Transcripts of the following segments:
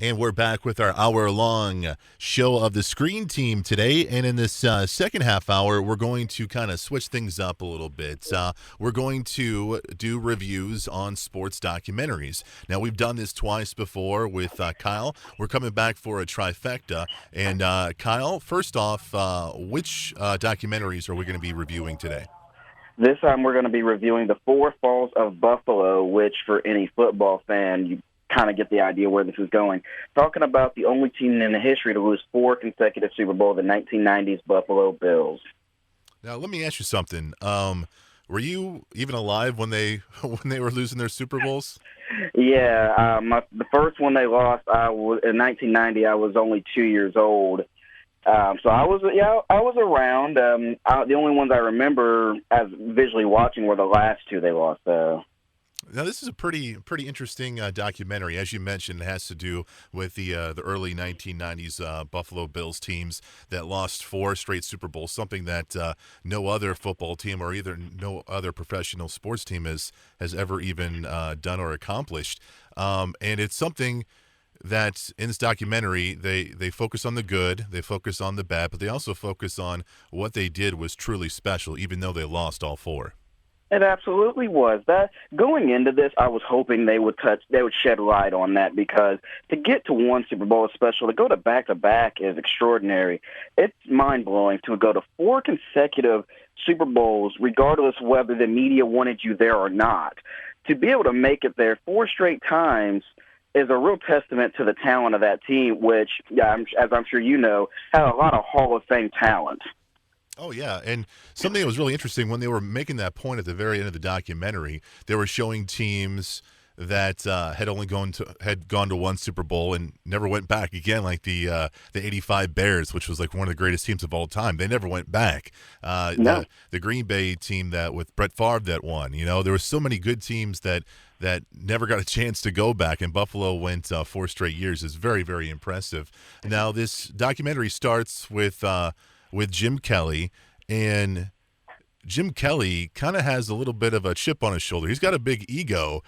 And we're back with our hour-long show of the Screen Team today. And in this second half hour, we're going to kind of switch things up a little bit. We're going to do reviews on sports documentaries. Now, we've done this twice before with Kyle. We're coming back for a trifecta. And Kyle, first off, which documentaries are we going to be reviewing today? This time we're going to be reviewing the Four Falls of Buffalo, which for any football fan, you kind of get the idea where this is going. Talking about the only team in the history to lose 4 consecutive Super Bowls, the 1990s Buffalo Bills. Now, let me ask you something. Were you even alive when they were losing their Super Bowls? Yeah, the first one they lost, in 1990. I was only 2 years old. So I was around. The only ones I remember as visually watching were the last two they lost. Now, this is a pretty interesting documentary. As you mentioned, it has to do with the early 1990s Buffalo Bills teams that lost 4 straight Super Bowls, something that no other football team or either no other professional sports team has ever even done or accomplished. And it's something that in this documentary, they focus on the good, they focus on the bad, but they also focus on what they did was truly special, even though they lost all 4. It absolutely was. That going into this, I was hoping they would shed light on that, because to get to one Super Bowl is special. To go to back is extraordinary. It's mind blowing to go to 4 consecutive Super Bowls, regardless whether the media wanted you there or not. To be able to make it there 4 straight times is a real testament to the talent of that team, which, as I'm sure you know, had a lot of Hall of Fame talent. Oh, yeah, and something that was really interesting, when they were making that point at the very end of the documentary, they were showing teams that had gone to one Super Bowl and never went back again, like the '85 Bears, which was like one of the greatest teams of all time. They never went back. No. The Green Bay team that with Brett Favre that won. You know, there were so many good teams that never got a chance to go back, and Buffalo went 4 straight years. Is very, very impressive. Now, this documentary starts with Jim Kelly, and Jim Kelly kind of has a little bit of a chip on his shoulder. He's got a big ego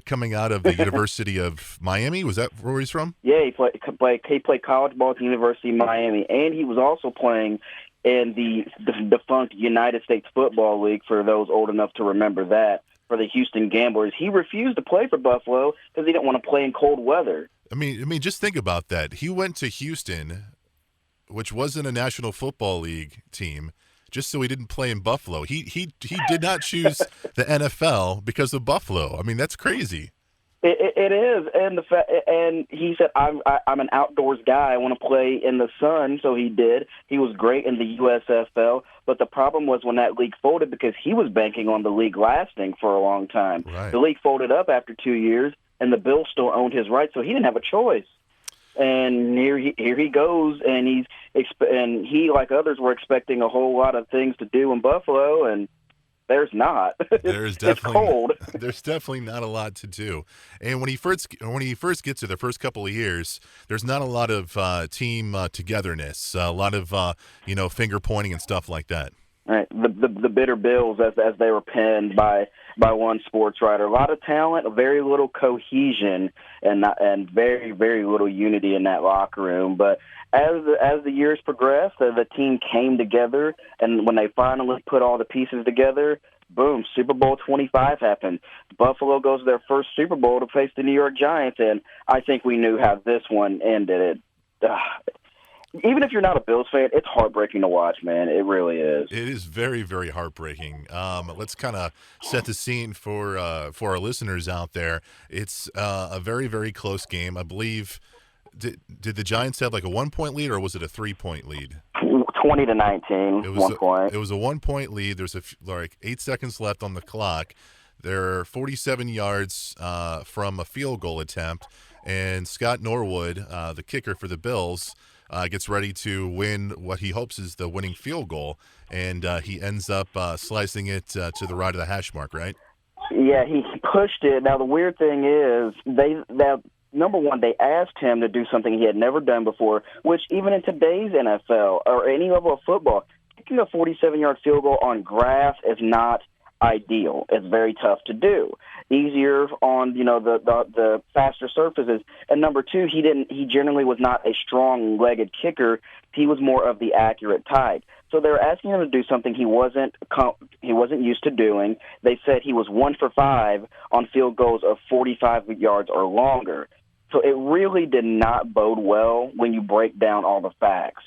coming out of the University of Miami. Was that where he's from? Yeah, he played college ball at the University of Miami, and he was also playing in the defunct United States Football League, for those old enough to remember that, for the Houston Gamblers. He refused to play for Buffalo because he didn't want to play in cold weather. I mean, just think about that. He went to Houston, which wasn't a National Football League team, just so he didn't play in Buffalo. He did not choose the NFL because of Buffalo. I mean, that's crazy. It is, and he said, I'm an outdoors guy. I want to play in the sun, so he did. He was great in the USFL, but the problem was when that league folded, because he was banking on the league lasting for a long time. Right. The league folded up after 2 years, and the Bills still owned his rights, so he didn't have a choice. And here he goes, and he, like others, were expecting a whole lot of things to do in Buffalo, and there's not. It's cold. There's definitely not a lot to do. And when he first gets to the first couple of years, there's not a lot of team togetherness, a lot of finger pointing and stuff like that. Right. The bitter Bills, as they were penned by one sports writer. A lot of talent, very little cohesion, and very, very little unity in that locker room. But as the years progressed, the team came together, and when they finally put all the pieces together, boom, Super Bowl 25 happened. Buffalo goes to their first Super Bowl to face the New York Giants, and I think we knew how this one ended. Even if you're not a Bills fan, it's heartbreaking to watch, man. It really is. It is very, very heartbreaking. Let's kind of set the scene for our listeners out there. It's a very, very close game. I believe, did the Giants have like a 1-point lead, or was it a 3-point lead? 20-19, 1 point. It was a 1-point lead. There's like 8 seconds left on the clock. They're 47 yards from a field goal attempt, and Scott Norwood, the kicker for the Bills, gets ready to win what he hopes is the winning field goal, and he ends up slicing it to the right of the hash mark, right? Yeah, he pushed it. Now, the weird thing is, number one, they asked him to do something he had never done before, which even in today's NFL or any level of football, kicking a 47-yard field goal on grass is not ideal. It's very tough to do. Easier on the faster surfaces. And number two, he generally was not a strong-legged kicker. He was more of the accurate type. So they were asking him to do something he wasn't used to doing. They said he was 1 for 5 on field goals of 45 yards or longer. So it really did not bode well when you break down all the facts.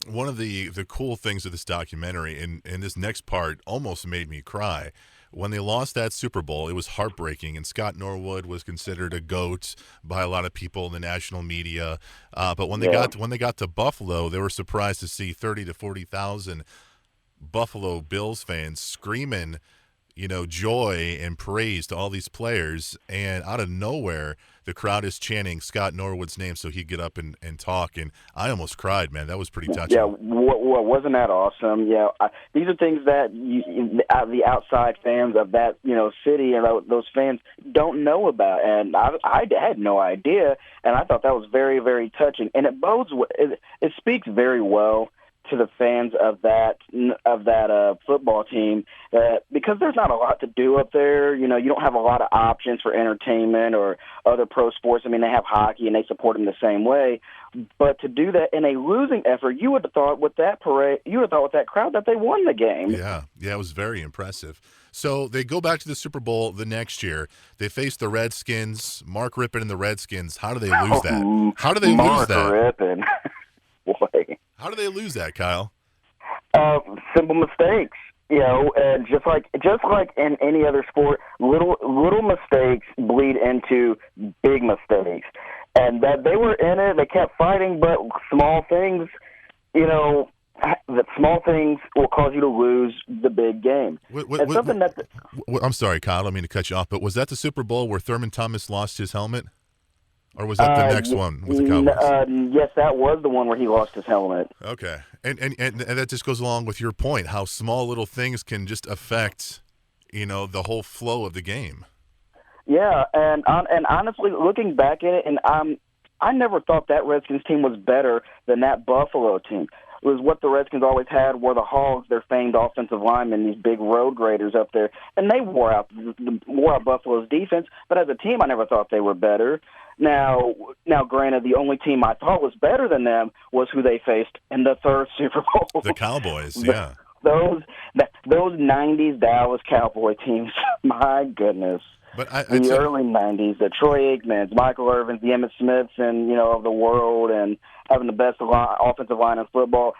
One of the cool things of this documentary, and this next part almost made me cry. When they lost that Super Bowl, it was heartbreaking, and Scott Norwood was considered a GOAT by a lot of people in the national media. But when they got to Buffalo, they were surprised to see 30 to 40,000 Buffalo Bills fans screaming, joy and praise to all these players. And out of nowhere, the crowd is chanting Scott Norwood's name so he'd get up and talk. And I almost cried, man. That was pretty touching. Yeah, wasn't that awesome? Yeah, these are things that the outside fans of that city and those fans don't know about. And I had no idea, and I thought that was very, very touching. And it speaks very well to the fans of that football team, because there's not a lot to do up there. You don't have a lot of options for entertainment or other pro sports. I mean, they have hockey and they support them the same way. But to do that in a losing effort, you would have thought with that crowd that they won the game. Yeah, it was very impressive. So they go back to the Super Bowl the next year. They face the Redskins. Mark Rippon and the Redskins. How do they lose that? How do they lose that? Mark Rippon. Boy. How do they lose that, Kyle? Simple mistakes, and just like in any other sport, little mistakes bleed into big mistakes, and that they were in it. They kept fighting, but small things, that small things will cause you to lose the big game. I'm sorry, Kyle. I don't mean to cut you off, but was that the Super Bowl where Thurman Thomas lost his helmet? Or was that the next one with the Cowboys? Yes, that was the one where he lost his helmet. Okay. And that just goes along with your point, how small little things can just affect, the whole flow of the game. Yeah, and honestly, looking back at it, and I never thought that Redskins team was better than that Buffalo team. It was what the Redskins always had were the Hogs, their famed offensive linemen, these big road graders up there, and they wore out Buffalo's defense. But as a team, I never thought they were better. Now, granted, the only team I thought was better than them was who they faced in the third Super Bowl. The Cowboys, yeah. Those 90s Dallas Cowboy teams, my goodness. But the early 90s, the Troy Aikmans, Michael Irvins, the Emmitt Smiths, and of the world, and having the best offensive line in football.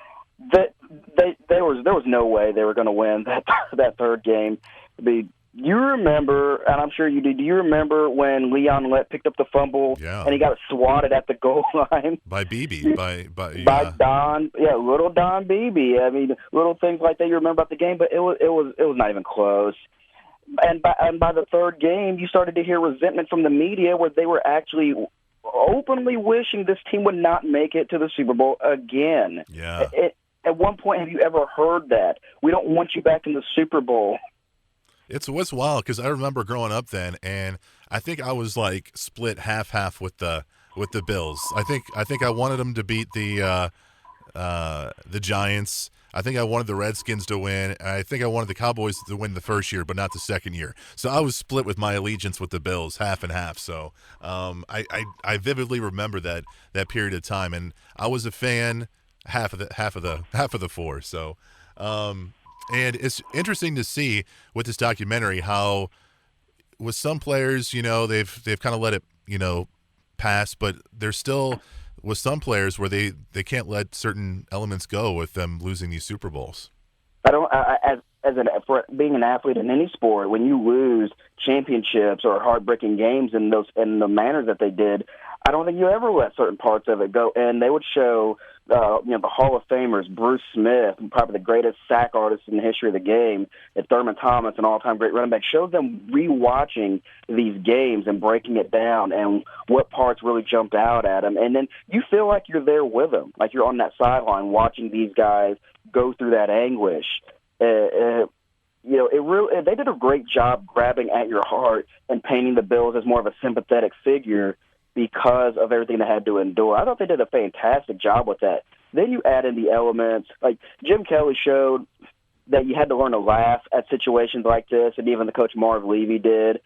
There was no way they were going to win that third game. You remember, and I'm sure you do. Do you remember when Leon Lett picked up the fumble and he got swatted at the goal line by Beebe, by Don, little Don Beebe. I mean, little things like that you remember about the game, but it was not even close. And by the third game, you started to hear resentment from the media where they were actually openly wishing this team would not make it to the Super Bowl again. Yeah. At one point, have you ever heard that? We don't want you back in the Super Bowl. It's wild because I remember growing up then, and I think I was like split half with the Bills. I think I wanted them to beat the Giants. I think I wanted the Redskins to win. I think I wanted the Cowboys to win the first year, but not the second year. So I was split with my allegiance with the Bills, half and half. So I vividly remember that period of time, and I was a fan half of the four. So. And it's interesting to see with this documentary how with some players, they've kind of let it, pass, but there's still with some players where they can't let certain elements go with them losing these Super Bowls. For being an athlete in any sport, when you lose championships or heartbreaking games in the manners that they did, I don't think you ever let certain parts of it go. And they would show, the Hall of Famers, Bruce Smith, probably the greatest sack artist in the history of the game, and Thurman Thomas, an all-time great running back, showed them rewatching these games and breaking it down and what parts really jumped out at them. And then you feel like you're there with them, like you're on that sideline watching these guys go through that anguish. They did a great job grabbing at your heart and painting the Bills as more of a sympathetic figure because of everything they had to endure. I thought they did a fantastic job with that. Then you add in the elements, like Jim Kelly showed that you had to learn to laugh at situations like this, and even the coach Marv Levy did.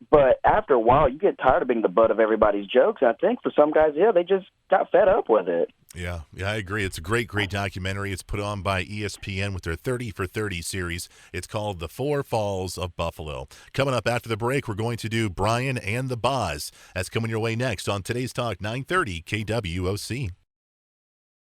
But after a while, you get tired of being the butt of everybody's jokes. And I think for some guys, yeah, they just got fed up with it. Yeah, I agree. It's a great documentary. It's put on by ESPN with their 30 for 30 series. It's called The Four Falls of Buffalo. Coming up after the break, we're going to do Brian and the Boz. That's coming your way next on Today's Talk 930 KWOC.